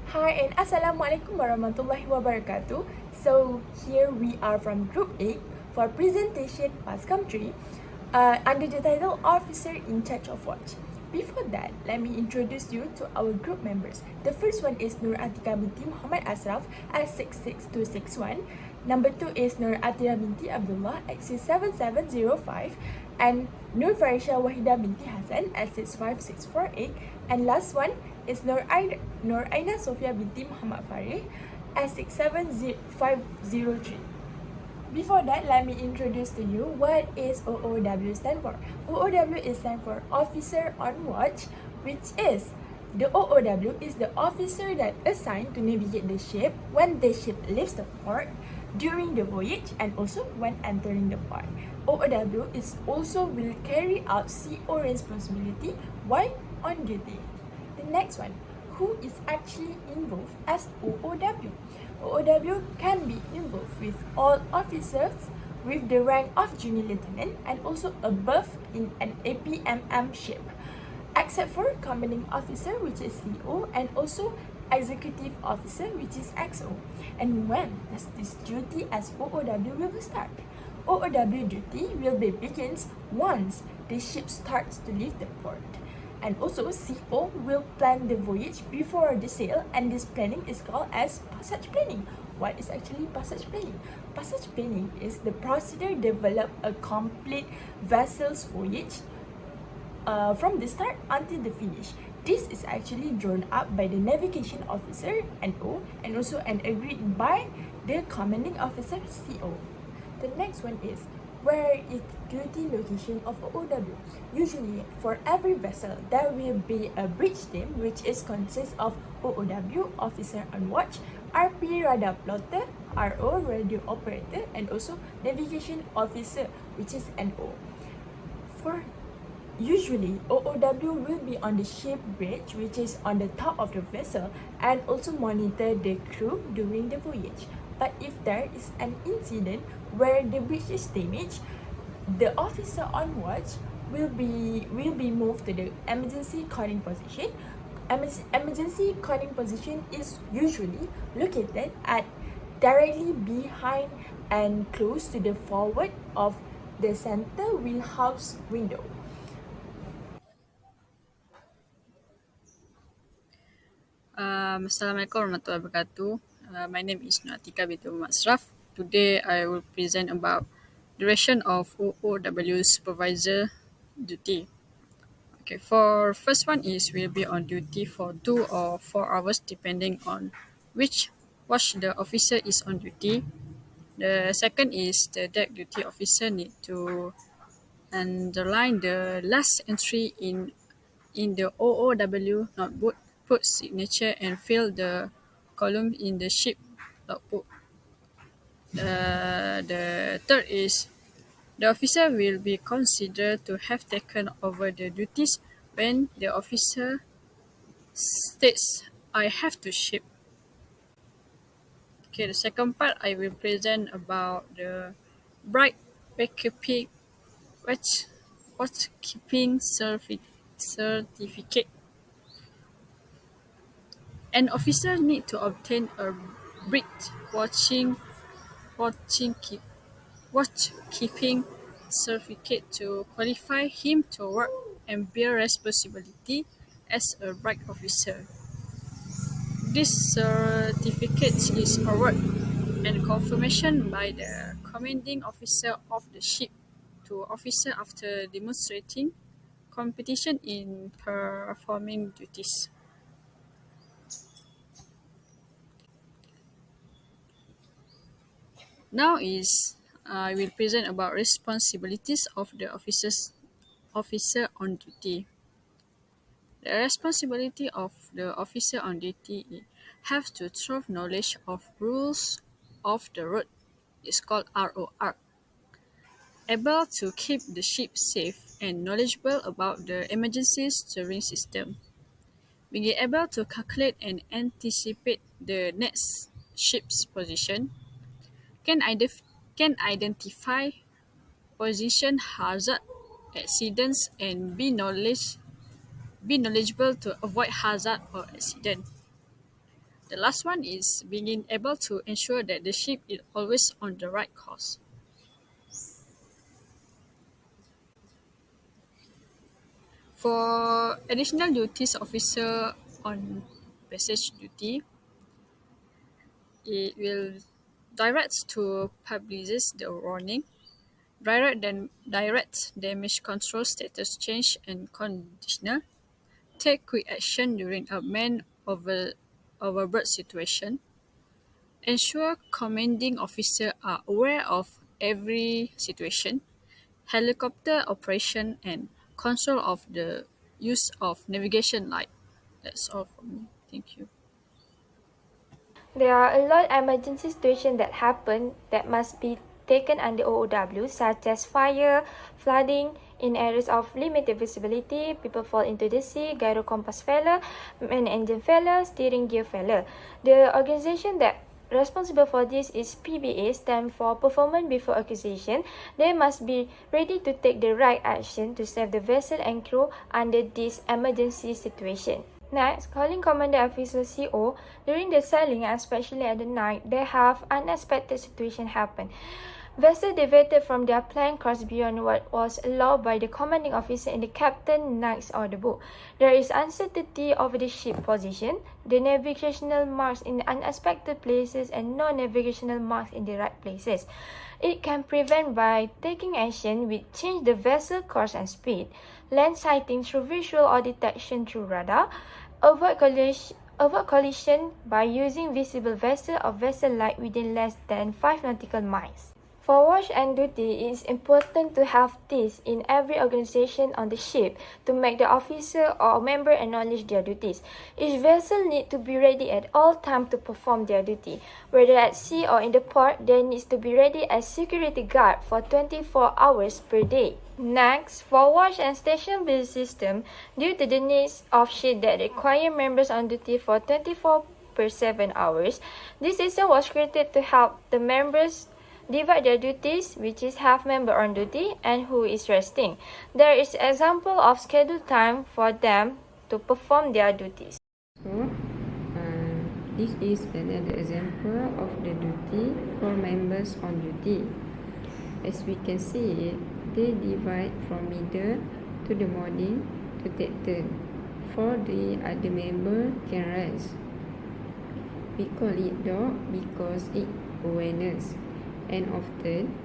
Hi and Assalamualaikum warahmatullahi wabarakatuh. So here we are from Group 8 for presentation Paskam 3 under the title Officer in Charge of Watch. Before that, let me introduce you to our group members. The first one is Nur Atika binti Muhammad Asraf at 66261. Number 2 is Nur Atira binti Abdullah at 67705. And Nur Farisha Wahida binti Hassan at 65648. And last one is Nur Aina Sofia binti Muhammad Farid at 67503. Before that, let me introduce to you what is OOW stand for. OOW is stand for Officer on Watch, which is the OOW is the officer that assigned to navigate the ship when the ship leaves the port, during the voyage, and also when entering the port. OOW is also will carry out CO responsibility while on duty. The next one, who is actually involved as OOW? OOW can be involved with all officers with the rank of junior lieutenant and also above in an APMM ship, except for commanding officer, which is CO, and also executive officer, which is XO. And when does this duty as OOW will start? OOW duty will be begins once the ship starts to leave the port. And also CO will plan the voyage before the sail, and this planning is called as passage planning. What is actually passage planning? Passage planning is the procedure develop a complete vessel's voyage from the start until the finish. This is actually drawn up by the navigation officer NO and also and agreed by the commanding officer CO. The next one is, where is the duty location of OOW? Usually, for every vessel, there will be a bridge team which is consists of OOW, officer on watch, RP radar plotter, RO radio operator, and also navigation officer, which is NO. For usually, OOW will be on the ship bridge, which is on the top of the vessel, and also monitor the crew during the voyage. But if there is an incident where the bridge is damaged, the officer on watch will be moved to the emergency calling position. Emergency calling position is usually located at directly behind and close to the forward of the center wheelhouse window. Assalamualaikum warahmatullahi wabarakatuh. My name is Natika binti Muhammad Asraf. Today I will present about duration of OOW supervisor duty. Okay, for first one is will be on duty for 2 or 4 hours depending on which watch the officer is on duty. The second is the deck duty officer need to underline the last entry in the OOW notebook, put signature and fill the column in the ship logbook. The third is the officer will be considered to have taken over the duties when the officer states, I have to ship. Okay, the second part I will present about the bright backkeeping watch keeping certificate. An officer need to obtain a brick watching keep, watch keeping certificate to qualify him to work and bear responsibility as a brick officer. This certificate is awarded and confirmation by the commanding officer of the ship to officer after demonstrating competition in performing duties. Now is I will present about responsibilities of the officer on duty. The responsibility of the officer on duty have to thorough knowledge of rules of the road. It's called ROR. Able to keep the ship safe and knowledgeable about the emergency steering system. Being able to calculate and anticipate the next ship's position. Can identify position hazard, accidents, and be knowledgeable to avoid hazard or accident. The last one is being able to ensure that the ship is always on the right course. For additional duties officer on passage duty, it will direct to publish the warning, direct damage control status change and conditional, take quick action during a man overboard situation, ensure commanding officers are aware of every situation, helicopter operation and control of the use of navigation light. That's all from me. Thank you. There are a lot of emergency situations that happen that must be taken under OOW, such as fire, flooding, in areas of limited visibility, people fall into the sea, gyro compass failure, main engine failure, steering gear failure. The organization that responsible for this is PBA, stand for Performance Before Acquisition. They must be ready to take the right action to save the vessel and crew under this emergency situation. Next, calling commander officer CO. During the sailing, especially at the night, they have unexpected situation happen. Vessel deviated from their planned course beyond what was allowed by the commanding officer in the captain knight's order book. There is uncertainty over the ship position, the navigational marks in unexpected places, and no navigational marks in the right places. It can prevent by taking action which change the vessel course and speed, land sighting through visual or detection through radar, avoid collision by using visible vessel or vessel light within less than 5 nautical miles. For watch and duty, it is important to have this in every organization on the ship to make the officer or member acknowledge their duties. Each vessel needs to be ready at all times to perform their duty. Whether at sea or in the port, they need to be ready as security guard for 24 hours per day. Next, for watch and station build system, due to the needs of ship that require members on duty for 24 per 7 hours, this system was created to help the members divide their duties, which is half member on duty and who is resting. There is example of scheduled time for them to perform their duties. So, this is another example of the duty for members on duty. As we can see, they divide from middle to the morning to take turn, for the other member can rest. We call it dog because it awareness. And often,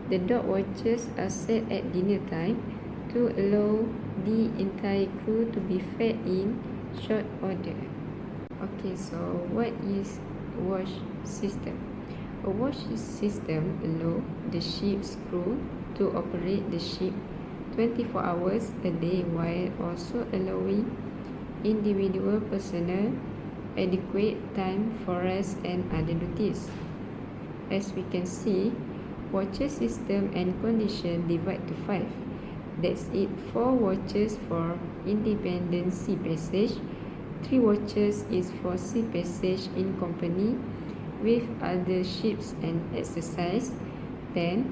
the dog watches are set at dinner time to allow the entire crew to be fed in short order. Okay, so what is watch system? A watch system allows the ship's crew to operate the ship 24 hours a day while also allowing individual personnel adequate time for rest and other duties. As we can see, watches system and condition divide to 5. That's it. 4 watches for independent sea passage, 3 watches is for sea passage in company with other ships and exercise, then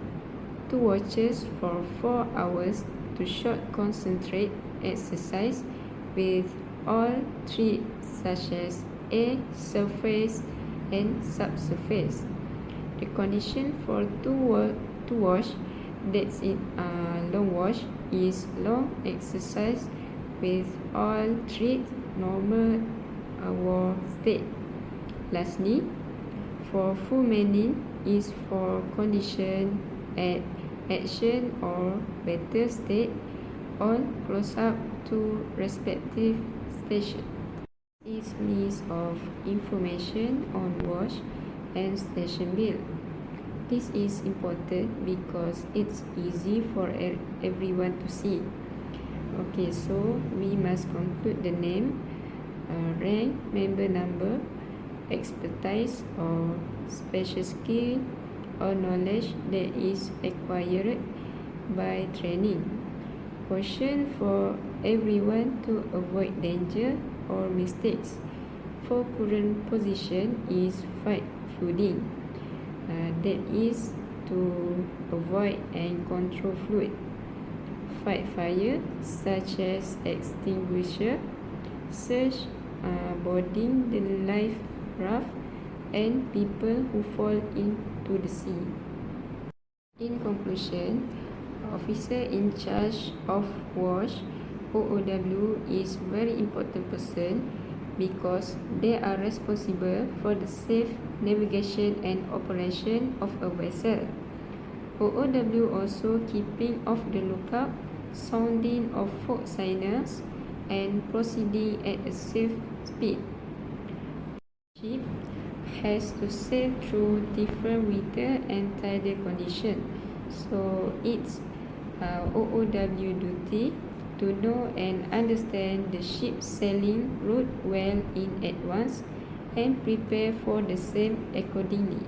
2 watches for 4 hours to short concentrate exercise with all 3 such as air, surface and subsurface. The condition for two wash, that's it, long wash, is long exercise with all 3 normal war state. Lastly, for full manning is for condition at action or better state on close up to respective station. This list of information on wash and station bill. This is important because it's easy for everyone to see. Okay, so we must conclude the name, rank, member number, expertise or special skill or knowledge that is acquired by training. Caution for everyone to avoid danger or mistakes. For current position is fight flooding, that is to avoid and control fluid. Fight fire such as extinguisher, search boarding the life craft, and people who fall into the sea. In conclusion, officer in charge of watch OOW is very important person because they are responsible for the safe navigation and operation of a vessel. OOW also keeping off the lookout, sounding of fog signals, and proceeding at a safe speed. Ship has to sail through different weather and tidal conditions, so it's OOW duty to know and understand the ship's sailing route well in advance and prepare for the same accordingly.